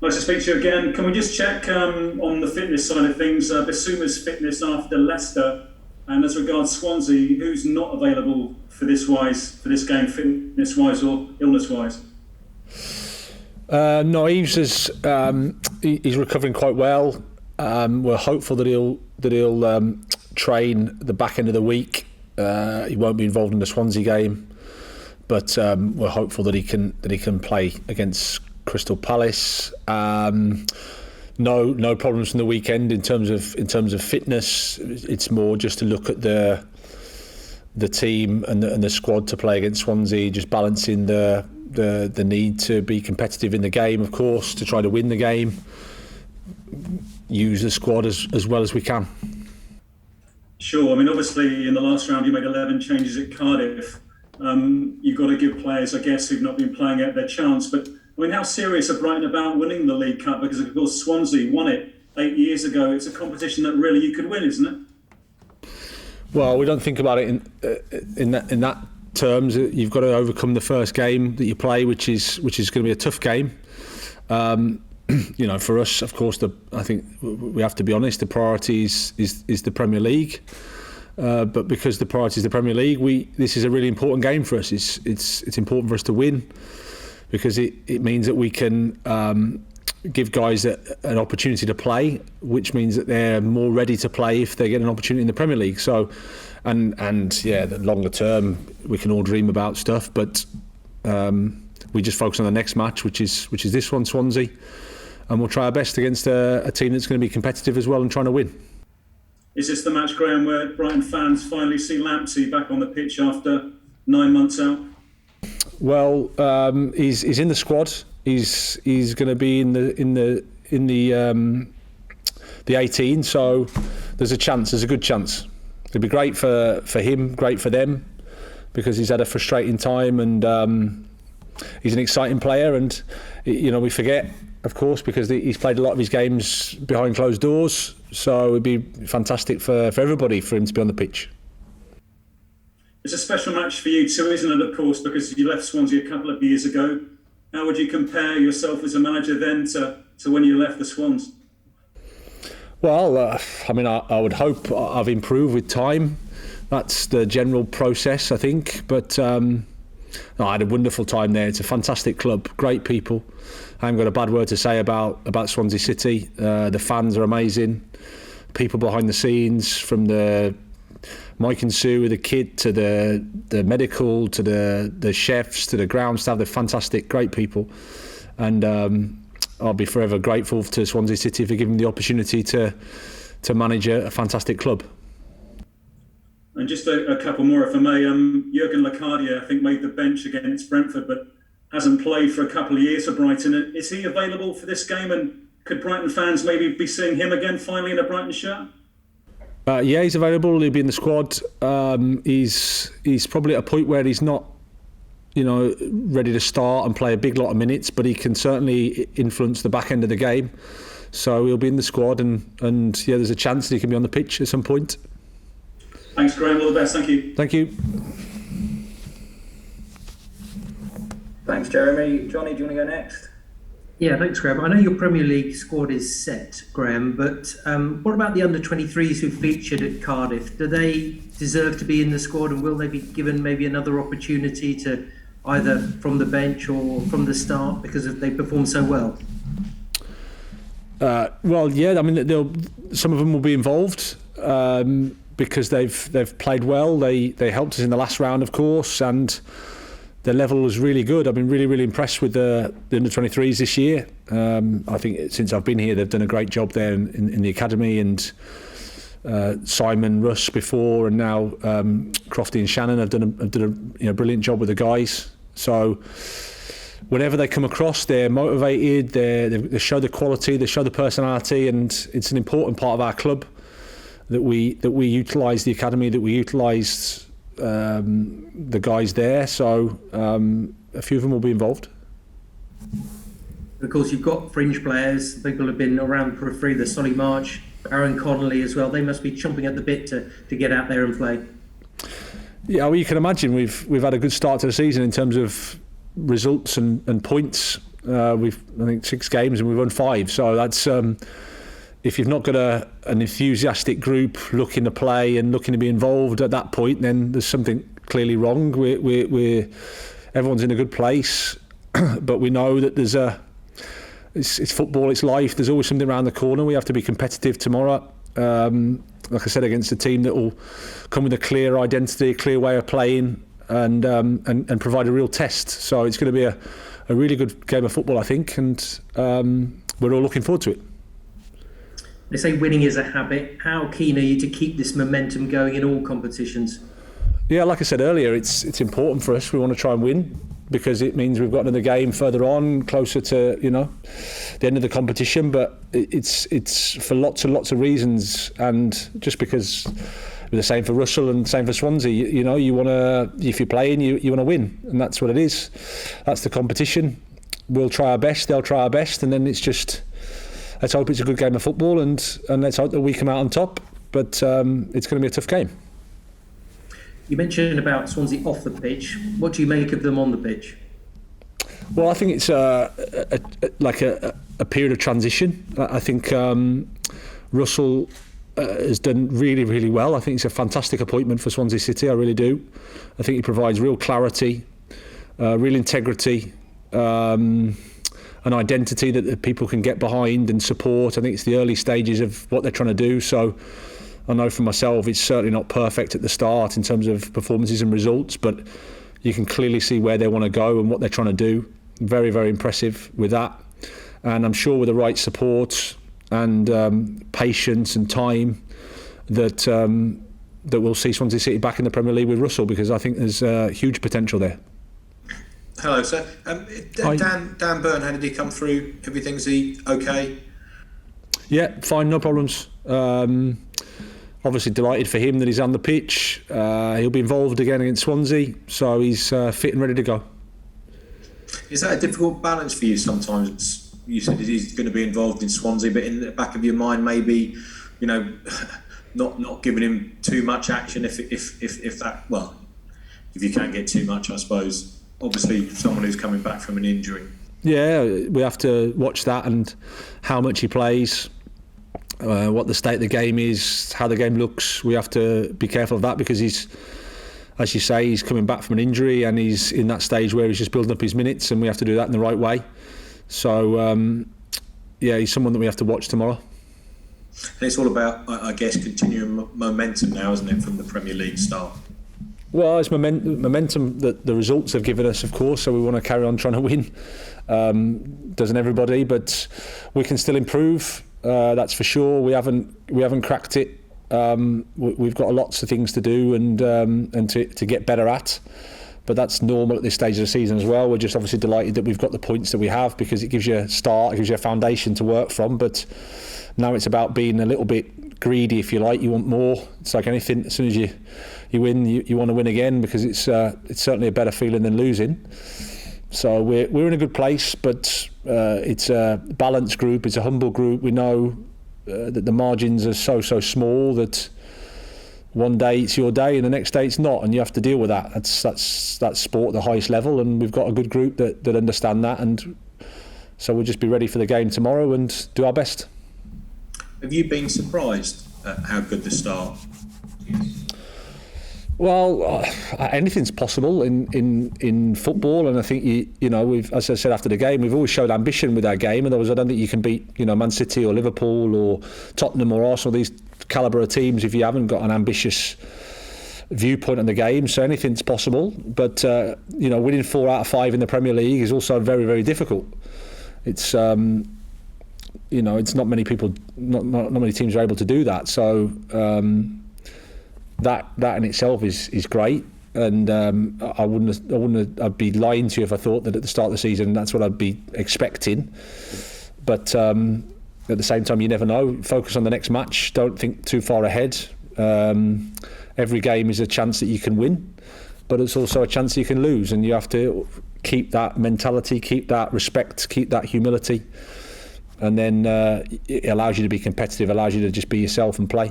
Nice to speak to you again. Can we just check on the fitness side of things? Bissouma's fitness after Leicester, and as regards Swansea, who's not available for this game, fitness wise or illness wise? No, he's recovering quite well. We're hopeful that he'll train the back end of the week. He won't be involved in the Swansea game, but we're hopeful that he can play against Crystal Palace. No problems from the weekend in terms of fitness. It's more just to look at the team and the squad to play against Swansea, just balancing the need to be competitive in the game, of course, to try to win the game. Use the squad as well as we can. Sure. I mean, obviously, in the last round, you made 11 changes at Cardiff. You've got to give players, I guess, who've not been playing out their chance. But, I mean, how serious are Brighton about winning the League Cup? Because, of course, Swansea won it 8 years ago. It's a competition that really you could win, isn't it? Well, we don't think about it in that terms. You've got to overcome the first game that you play, which is going to be a tough game. For us, of course, I think we have to be honest. The priority is the Premier League, but because the priority is the Premier League, this is a really important game for us. It's important for us to win because it means that we can give guys an opportunity to play, which means that they're more ready to play if they get an opportunity in the Premier League. So, and the longer term, we can all dream about stuff, but we just focus on the next match, which is this one, Swansea. And we'll try our best against a team that's going to be competitive as well and trying to win. Is this the match, Graham, where Brighton fans finally see Lamptey back on the pitch after 9 months out? Well, he's in the squad. He's going to be in the 18. So there's a chance. There's a good chance. It'd be great for him, great for them, because he's had a frustrating time and he's an exciting player. And we forget, of course, because he's played a lot of his games behind closed doors. So it'd be fantastic for everybody for him to be on the pitch. It's a special match for you too, isn't it, of course, because you left Swansea a couple of years ago. How would you compare yourself as a manager then to when you left the Swans? Well, I would hope I've improved with time. That's the general process, I think. But I had a wonderful time there. It's a fantastic club, great people. I haven't got a bad word to say about Swansea City. The fans are amazing. People behind the scenes, from the Mike and Sue with the kid to the medical to the chefs to the ground staff, they're fantastic, great people. And I'll be forever grateful to Swansea City for giving me the opportunity to manage a fantastic club. And just a couple more, if I may. Jurgen Locadia, I think, made the bench against Brentford, but hasn't played for a couple of years for Brighton. Is he available for this game? And could Brighton fans maybe be seeing him again finally in a Brighton shirt? Yeah, he's available. He'll be in the squad. He's probably at a point where he's not, ready to start and play a big lot of minutes, but he can certainly influence the back end of the game. So he'll be in the squad, and there's a chance that he can be on the pitch at some point. Thanks, Graham. All the best. Thank you. Thank you. Thanks, Jeremy. Johnny, do you want to go next? Yeah, thanks, Graham. I know your Premier League squad is set, Graham, but what about the under-23s who featured at Cardiff? Do they deserve to be in the squad, and will they be given maybe another opportunity to either from the bench or from the start because they performed so well? Well, yeah, I mean, some of them will be involved because they've played well. They helped us in the last round, of course, and the level was really good. I've been really, really impressed with the under-23s this year. I think since I've been here, they've done a great job there in the academy, and Simon, Russ before, and now Crofty and Shannon have done a brilliant job with the guys. So whenever they come across, they're motivated. They show the quality, they show the personality, and it's an important part of our club that we utilise the academy, that we utilise the guys there. So a few of them will be involved. Of course, you've got fringe players. People have been around the periphery. The Solly March, Aaron Connolly as well. They must be chomping at the bit to get out there and play. Yeah, well, you can imagine we've had a good start to the season in terms of results and points. We've, I think, 6 games and we've won 5. So that's if you've not got an enthusiastic group looking to play and looking to be involved at that point, then there's something clearly wrong. We're everyone's in a good place, but we know that there's it's football, it's life. There's always something around the corner. We have to be competitive tomorrow. Like I said, against a team that will come with a clear identity, a clear way of playing, and provide a real test. So it's going to be a really good game of football, I think, and we're all looking forward to it. They say winning is a habit. How keen are you to keep this momentum going in all competitions? Yeah, like I said earlier, it's important for us. We want to try and win because it means we've got another game further on, closer to the end of the competition. But it's for lots and lots of reasons, and just because we're the same for Russell and same for Swansea. You want to, if you're playing, you want to win, and that's what it is. That's the competition. We'll try our best. They'll try our best, and then it's just, let's hope it's a good game of football, and let's hope that we come out on top. But it's going to be a tough game. You mentioned about Swansea off the pitch. What do you make of them on the pitch? Well, I think it's a period of transition. I think Russell has done really, really well. I think it's a fantastic appointment for Swansea City. I really do. I think he provides real clarity, real integrity, an identity that people can get behind and support. I think it's the early stages of what they're trying to do. So I know for myself, it's certainly not perfect at the start in terms of performances and results, but you can clearly see where they want to go and what they're trying to do. Very, very impressive with that. And I'm sure with the right support and patience and time that we'll see Swansea City back in the Premier League with Russell, because I think there's huge potential there. Hello, sir. Dan Burn, how did he come through? Everything's he okay? Yeah, fine, no problems. Obviously delighted for him that he's on the pitch. He'll be involved again against Swansea, so he's fit and ready to go. Is that a difficult balance for you sometimes? You said he's going to be involved in Swansea, but in the back of your mind, maybe, not giving him too much action if you can get too much, I suppose. Obviously, someone who's coming back from an injury. Yeah, we have to watch that and how much he plays. What the state of the game is, how the game looks. We have to be careful of that because he's, as you say, he's coming back from an injury and he's in that stage where he's just building up his minutes, and we have to do that in the right way. So, he's someone that we have to watch tomorrow. And it's all about, I guess, continuing momentum now, isn't it, from the Premier League start? Well, it's momentum that the results have given us, of course, so we want to carry on trying to win. Doesn't everybody? But we can still improve. That's for sure. We haven't cracked it. We've got lots of things to do and to get better at. But that's normal at this stage of the season as well. We're just obviously delighted that we've got the points that we have, because it gives you a start, it gives you a foundation to work from. But now it's about being a little bit greedy, if you like. You want more. It's like anything. As soon as you win, you want to win again, because it's certainly a better feeling than losing. So we're in a good place, but it's a balanced group. It's a humble group. We know that the margins are so small that one day it's your day and the next day it's not, and you have to deal with that. That's sport at the highest level, and we've got a good group that understand that, and so we'll just be ready for the game tomorrow and do our best. Have you been surprised at how good the start is? Well, anything's possible in football, and I think we've, as I said after the game, we've always showed ambition with our game. And I don't think you can beat Man City or Liverpool or Tottenham or Arsenal, these calibre of teams, if you haven't got an ambitious viewpoint on the game. So anything's possible, but winning 4 out of 5 in the Premier League is also very, very difficult. It's it's not many people, not many teams are able to do that. So. That in itself is great, and I'd be lying to you if I thought that at the start of the season that's what I'd be expecting. But at the same time, you never know. Focus on the next match. Don't think too far ahead. Every game is a chance that you can win, but it's also a chance you can lose, and you have to keep that mentality, keep that respect, keep that humility, and then it allows you to be competitive, allows you to just be yourself and play.